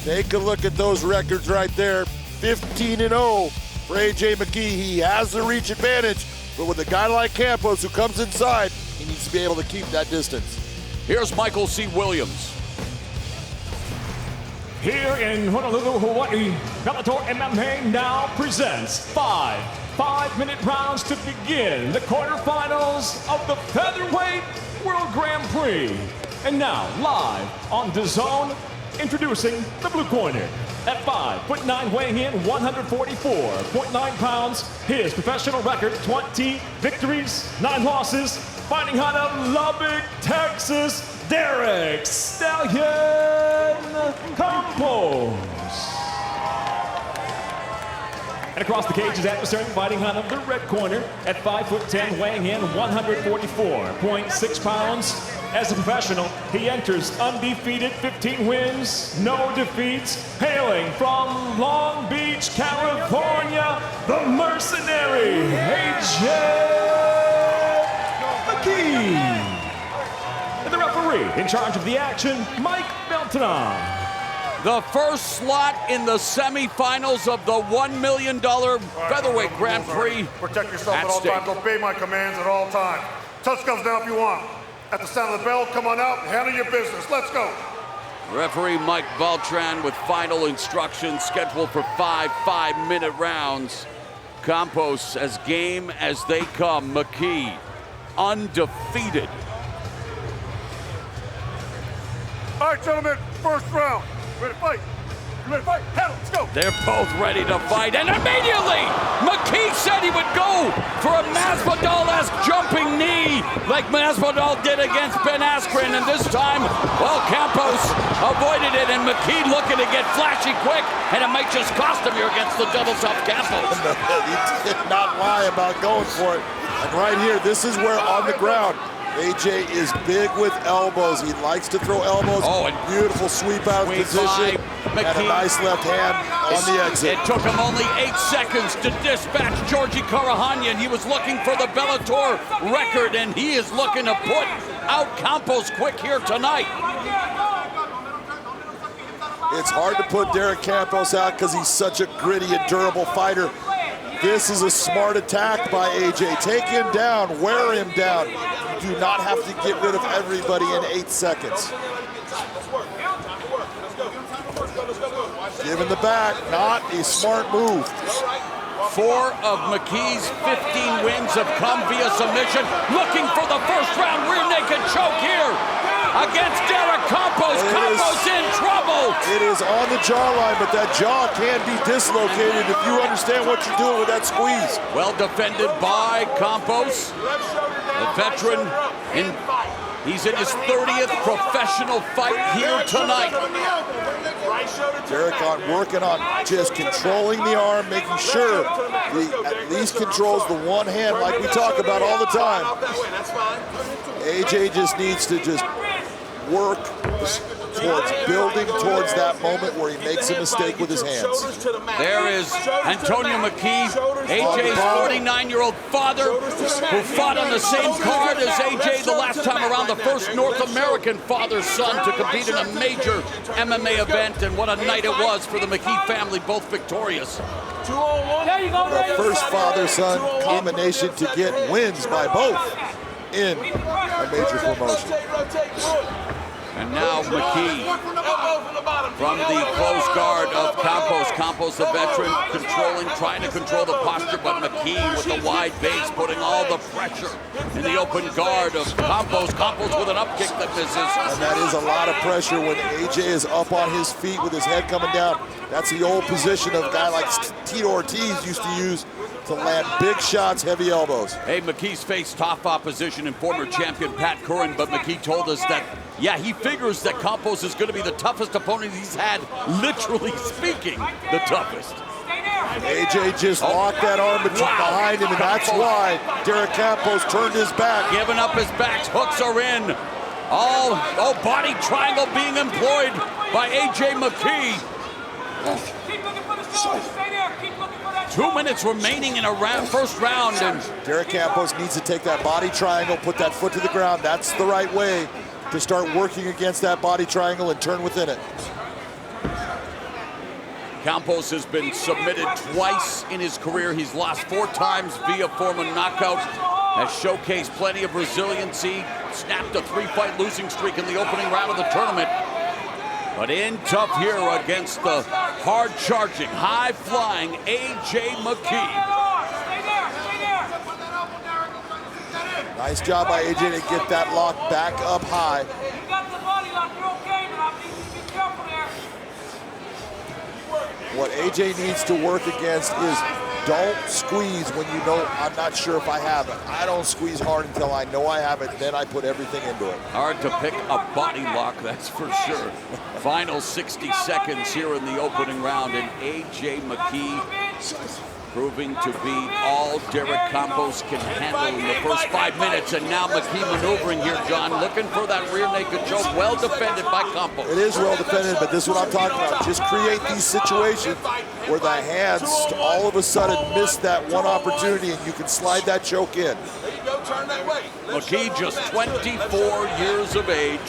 Take a look at those records right there. 15-0 for AJ McKee. He has the reach advantage, but with a guy like Campos who comes inside, he needs to be able to keep that distance. Here's Michael C. Williams. Here in Honolulu, Hawaii, Bellator MMA now presents five-minute rounds to begin the quarterfinals of the Featherweight World Grand Prix. And now, live on DAZN, introducing the blue corner. At 5'9", weighing in 144.9 pounds, his professional record, 20 victories, 9 losses, fighting out of Lubbock, Texas, Derek Campos. And across the cage, his adversary fighting out of the red corner at 5'10", weighing in 144.6 pounds. As a professional, he enters undefeated, 15 wins, no defeats, hailing from Long Beach, California, the mercenary, AJ McKee. And the referee in charge of the action, Mike Beltran. The first slot in the semifinals of the $1 million Featherweight Grand Prix. Protect yourself at all times. Obey my commands at all times. Touch gloves now if you want. At the sound of the bell, come on out and handle your business. Let's go. Referee Mike Beltran with final instructions scheduled for 5-minute rounds. Campos as game as they come. McKee undefeated. All right, gentlemen, first round. Ready to fight? You ready to fight? Hell, let's go. They're both ready to fight, and immediately, McKee said he would go for a Masvidal-esque jumping knee like Masvidal did against Ben Askren, and this time, well, Campos avoided it, and McKee looking to get flashy quick, and it might just cost him here against the double tough Campos. He did not lie about going for it. And right here, this is where on the ground, AJ is big with elbows. He likes to throw elbows. Oh, and beautiful sweep out position. And a nice left hand on the exit. It took him only 8 seconds to dispatch Georgi Karahanyan. He was looking for the Bellator record, and he is looking to put out Campos quick here tonight. It's hard to put Derek Campos out because he's such a gritty and durable fighter. This is a smart attack by AJ. Take him down, wear him down. You do not have to get rid of everybody in 8 seconds. Give him the back, not a smart move. 4 of McKee's 15 wins have come via submission. Looking for the first round rear naked choke here against Derek Campos. Campos in trouble. It is on the jawline, but that jaw can be dislocated if you understand what you're doing with that squeeze. Well defended by Campos, a veteran. He's in his 30th professional fight here tonight. Derek working on just controlling the arm, making sure he at least controls the one hand like we talk about all the time. AJ just needs to just work towards building towards that moment where he makes a mistake with his hands. There is Antonio McKee, AJ's 49-year-old father, who fought on the same card as AJ the last time around, the first North American father-son to compete in a major MMA event, and what a night it was for the McKee family, both victorious. The first father-son combination to get wins by both in a major promotion. And now McKee from the close guard of Campos. Campos, the veteran, trying to control the posture, but McKee with the wide base, putting all the pressure in the open guard of Campos. Campos with an up kick that misses. And that is a lot of pressure when AJ is up on his feet with his head coming down. That's the old position of a guy like Tito Ortiz used to use to land big shots, heavy elbows. Hey, McKee's faced tough opposition in former champion Pat Curran, but McKee told us that, yeah, he figures that Campos is going to be the toughest opponent he's had, literally speaking, the toughest. AJ just locked that arm behind him, and that's why Derek Campos turned his back. Giving up his back, hooks are in. All body triangle being employed by AJ McKee. Keep looking for the shoulder. Stay there. Keep looking for that 2 minutes remaining in a first round. And Derek Campos needs to take that body triangle, put that foot to the ground. That's the right way to start working against that body triangle and turn within it. Campos has been submitted twice in his career. He's lost 4 times via form of knockout. Has showcased plenty of resiliency. Snapped a 3-fight losing streak in the opening round of the tournament. But in tough here against the hard-charging, high-flying A.J. McKee. Nice job by AJ to get that lock back up high. You got the body lock, you're okay, but I think you be careful there. What AJ needs to work against is don't squeeze when you know, I'm not sure if I have it. I don't squeeze hard until I know I have it, then I put everything into it. Hard to pick a body lock, that's for sure. Final 60 seconds here in the opening round, and A.J. McKee proving to be all Derek Campos can handle in the first 5 minutes. And now McKee maneuvering here, John, looking for that rear naked choke. Well defended by Campos. It is well defended, but this is what I'm talking about. Just create these situations where the hands all of a sudden miss that one opportunity and you can slide that choke in. McKee just 24 years of age.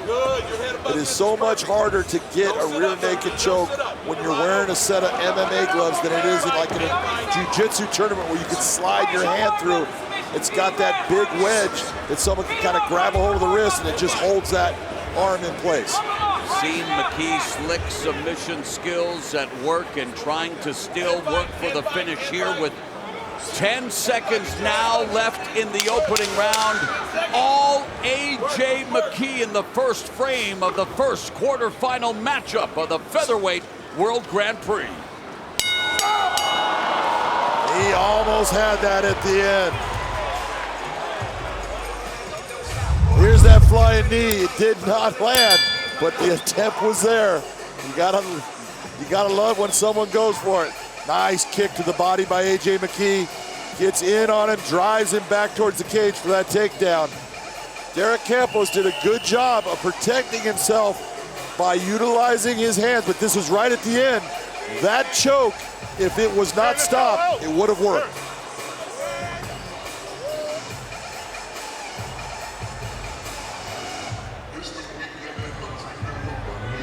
It is so much harder to get a rear naked choke when you're wearing a set of MMA gloves than it is in like in a Jiu-Jitsu tournament where you can slide your hand through. It's got that big wedge that someone can kind of grab a hold of the wrist and it just holds that arm in place. Seen McKee's slick submission skills at work and trying to still work for the finish here with 10 seconds now left in the opening round. All A.J. McKee in the first frame of the first quarterfinal matchup of the Featherweight World Grand Prix. He almost had that at the end. Here's that flying knee. It did not land, but the attempt was there. You gotta love when someone goes for it. Nice kick to the body by A.J. McKee. Gets in on him, drives him back towards the cage for that takedown. Derek Campos did a good job of protecting himself by utilizing his hands, but this was right at the end. That choke, if it was not stopped, it would have worked.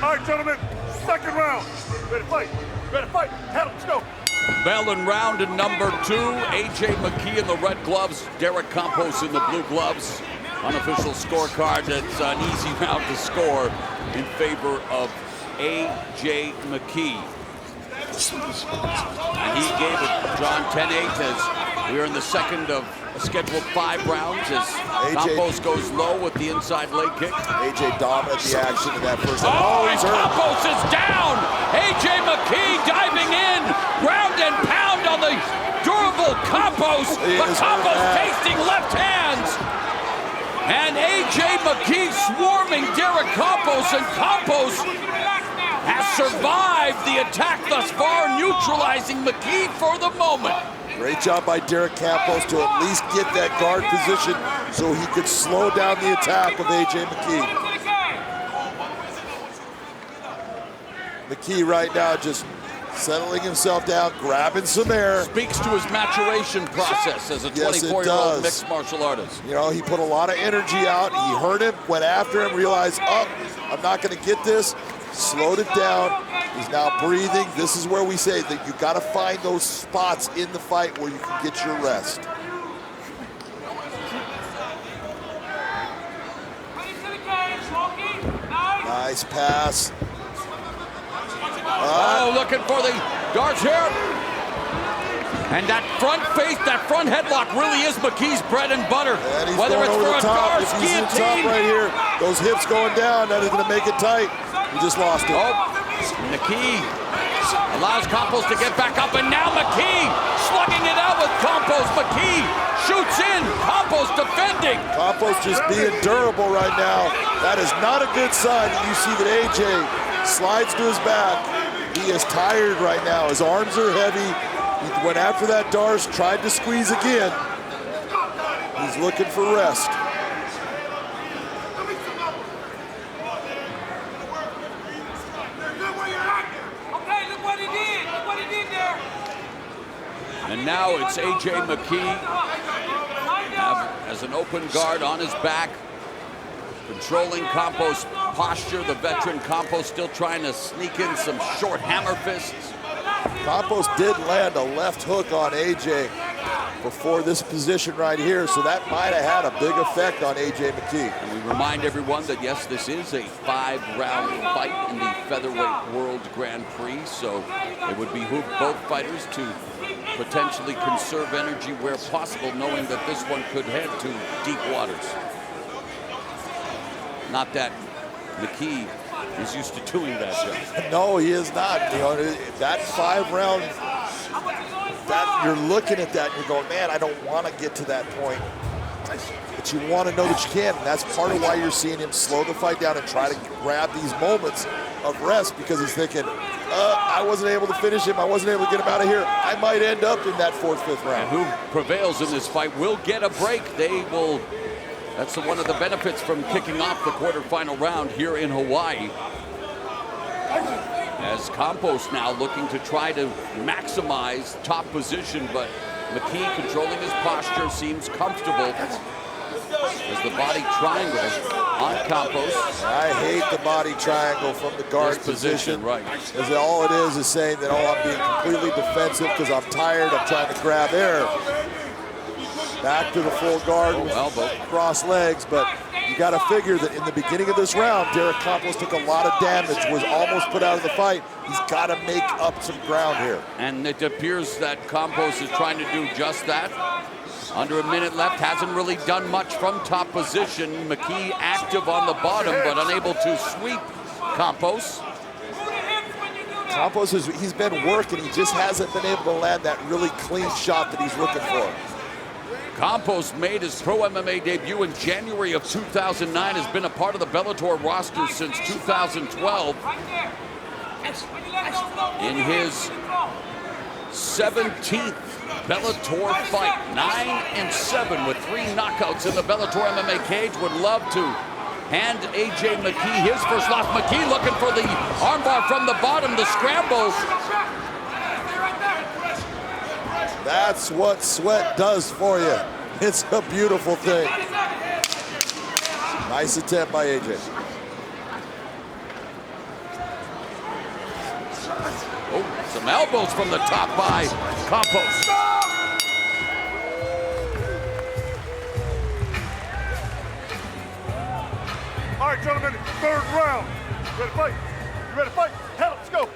All right, gentlemen, second round. Ready to fight? Ready to fight? Hell, let's go. Bell in round number 2. A.J. McKee in the red gloves, Derek Campos in the blue gloves. Unofficial scorecard, it's an easy round to score in favor of A.J. McKee. And he gave it, John, 10-8 as we're in the second of a scheduled 5 rounds as Campos goes low with the inside leg kick. A.J. dominated the action in that first round. Oh, and Campos is down! A.J. McKee diving in, ground and pound on the durable Campos, but Campos tasting left hands. And A.J. McKee swarming Derek Campos, and Campos has survived the attack thus far, neutralizing McKee for the moment. Great job by Derek Campos to at least get that guard position so he could slow down the attack of A.J. McKee. McKee right now just settling himself down, grabbing some air. Speaks to his maturation process as a 24-year-old mixed martial artist. You know, he put a lot of energy out. He heard him, went after him, realized, oh, I'm not going to get this. Slowed it down. He's now breathing. This is where we say that you got to find those spots in the fight where you can get your rest. Nice pass. Oh, looking for the darts here. And that front face, that front headlock really is McKee's bread and butter. And whether it's for a Darce guillotine right here, those hips going down, that is going to make it tight. He just lost it. Oh, McKee allows Campos to get back up, and now McKee slugging it out with Campos. McKee shoots in, Campos defending. Campos just being durable right now. That is not a good sign that you see that A.J. slides to his back. He is tired right now. His arms are heavy. He went after that Darce, tried to squeeze again. He's looking for rest. Okay, look what he did. Look what he did there. And now it's A.J. McKee as an open guard on his back. Controlling Campos' posture, the veteran Campos still trying to sneak in some short hammer fists. Campos did land a left hook on AJ before this position right here, so that might have had a big effect on AJ McKee. And we remind everyone that yes, this is a 5-round fight in the Featherweight World Grand Prix, so it would behoove both fighters to potentially conserve energy where possible, knowing that this one could head to deep waters. Not that McKee is used to doing that, Joe. No, he is not. You know, that 5-round, that you're looking at that and you're going, man, I don't want to get to that point. But you want to know that you can, and that's part of why you're seeing him slow the fight down and try to grab these moments of rest, because he's thinking, I wasn't able to finish him. I wasn't able to get him out of here. I might end up in that 4th, 5th round. And who prevails in this fight will get a break. They will. That's one of the benefits from kicking off the quarterfinal round here in Hawaii. As Campos now looking to try to maximize top position, but McKee controlling his posture seems comfortable as the body triangle on Campos. I hate the body triangle from the guard position. Right. Because all it is saying that, oh, I'm being completely defensive because I'm tired, I'm trying to grab air. Back to the full guard with elbow. Cross legs, but you got to figure that in the beginning of this round, Derek Campos took a lot of damage, was almost put out of the fight. He's got to make up some ground here. And it appears that Campos is trying to do just that. Under a minute left, hasn't really done much from top position. McKee active on the bottom, but unable to sweep Campos. Campos, he's been working, he just hasn't been able to land that really clean shot that he's looking for. Campos made his pro MMA debut in January of 2009, has been a part of the Bellator roster since 2012. In his 17th Bellator fight, 9-7 with 3 knockouts in the Bellator MMA cage. Would love to hand AJ McKee his first loss. McKee looking for the armbar from the bottom, the scramble. That's what sweat does for you. It's a beautiful thing. Nice attempt by AJ. Oh, some elbows from the top by Campos. All right, gentlemen, 3rd round. Ready to fight? You ready to fight? Hell, let's go.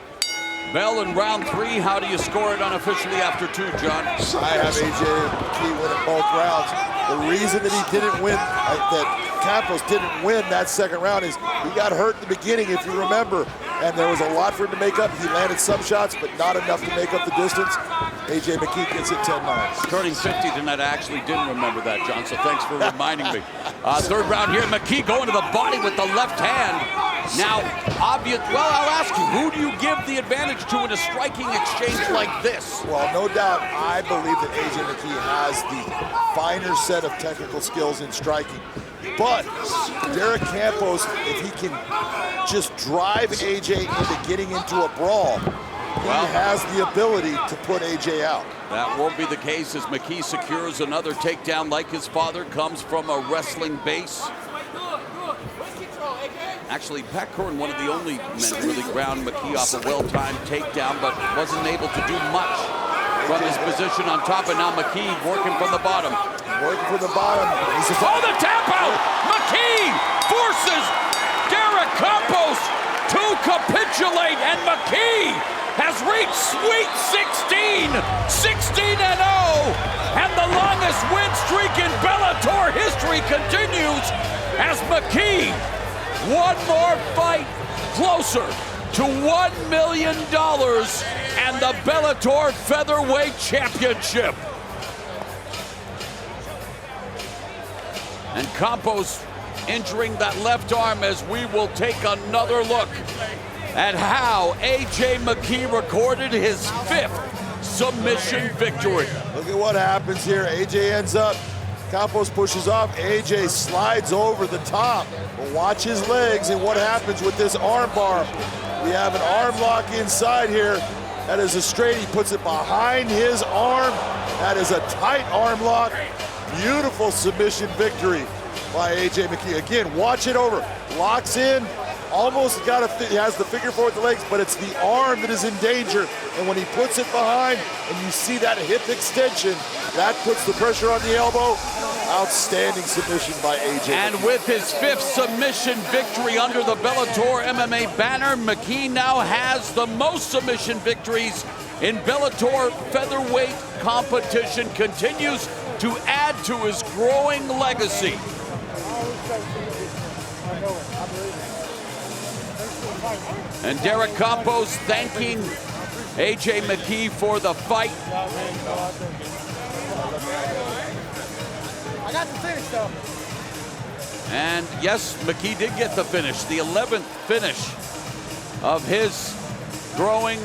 Bell in round 3. How do you score it unofficially after 2, John? I have AJ McKee winning both rounds. The reason that he didn't win, that Campos didn't win that 2nd round is he got hurt in the beginning, if you remember, and there was a lot for him to make up. He landed some shots, but not enough to make up the distance. AJ McKee gets it 10-9. Turning 50 tonight, I actually didn't remember that, John, so thanks for reminding me. 3rd round here, McKee going to the body with the left hand. Now, obvious, well, I'll ask you, who do you give the advantage to in a striking exchange like this? Well, no doubt, I believe that AJ McKee has the finer set of technical skills in striking. But Derek Campos, if he can just drive AJ into getting into a brawl, he has the ability to put AJ out. That won't be the case as McKee secures another takedown like his father, comes from a wrestling base. Actually, Pat Curran, one of the only men to really ground McKee off a well-timed takedown, but wasn't able to do much from his position on top. And now McKee working from the bottom. Working from the bottom. Oh, the tap out! McKee forces Derek Campos to capitulate, and McKee has reached Sweet 16, 16-0, and the longest win streak in Bellator history continues as McKee, one more fight closer to $1 million and the Bellator Featherweight Championship. And Campos injuring that left arm as we will take another look at how AJ McKee recorded his 5th submission victory. Look at what happens here. AJ ends up, Campos pushes off, AJ slides over the top. But watch his legs and what happens with this arm bar. We have an arm lock inside here. That is a straight, he puts it behind his arm. That is a tight arm lock. Beautiful submission victory by AJ McKee. Again, watch it over. Locks in, almost has the figure four with the legs, but it's the arm that is in danger. And when he puts it behind and you see that hip extension, that puts the pressure on the elbow. Outstanding submission by AJ. And with his 5th submission victory under the Bellator MMA banner, McKee now has the most submission victories in Bellator featherweight competition, continues to add to his growing legacy. And Derek Campos thanking AJ McKee for the fight. I got the finish though. And yes, McKee did get the finish, the 11th finish of his growing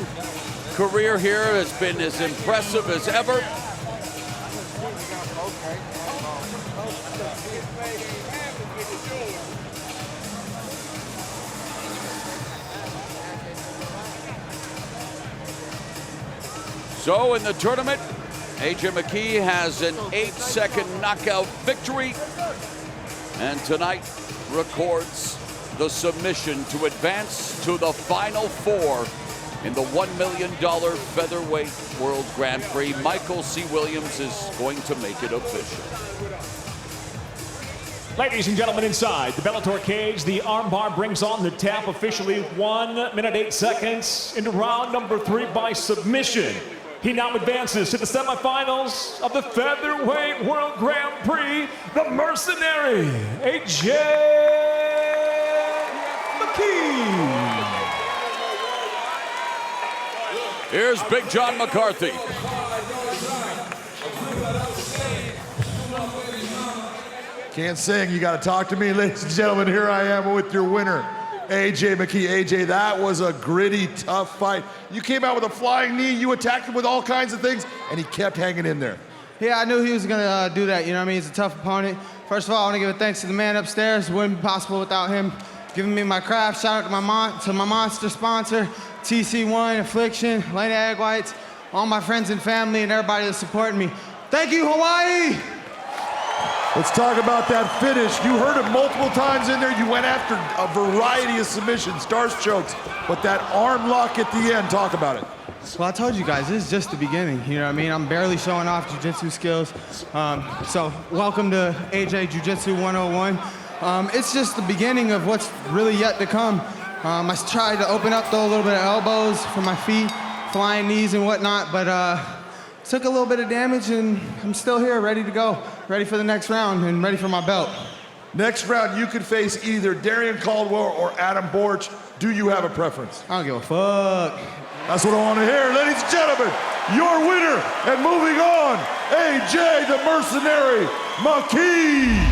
career here. Has been as impressive as ever. So in the tournament, AJ McKee has an 8-second knockout victory, and tonight records the submission to advance to the Final Four in the $1 million Featherweight World Grand Prix. Michael C. Williams is going to make it official. Ladies and gentlemen, inside the Bellator cage, the armbar brings on the tap officially 1 minute 8 seconds into round number 3 by submission. He now advances to the semifinals of the Featherweight World Grand Prix, the mercenary, AJ McKee. Here's Big John McCarthy. Can't sing, you got to talk to me, ladies and gentlemen. Here I am with your winner, AJ McKee. AJ, that was a gritty, tough fight. You came out with a flying knee, you attacked him with all kinds of things, and he kept hanging in there. Yeah, I knew he was gonna do that, you know what I mean? He's a tough opponent. First of all, I wanna give a thanks to the man upstairs. It wouldn't be possible without him giving me my craft. Shout out to my monster sponsor, TC1, Affliction, Lena Egg Whites, all my friends and family and everybody that's supporting me. Thank you, Hawaii! Let's talk about that finish. You heard it multiple times in there. You went after a variety of submissions, stars, chokes, but that arm lock at the end, talk about it. Well, I told you guys, this is just the beginning, you know what I mean? I'm barely showing off jiu-jitsu skills. So welcome to AJ Jiu-Jitsu 101. It's just the beginning of what's really yet to come. I tried to open up, throw a little bit of elbows for my feet, flying knees and whatnot, but took a little bit of damage, and I'm still here, ready to go, ready for the next round, and ready for my belt. Next round, you could face either Darian Caldwell or Adam Borch. Do you have a preference? I don't give a fuck. That's what I want to hear. Ladies and gentlemen, your winner, and moving on, AJ the Mercenary McKee.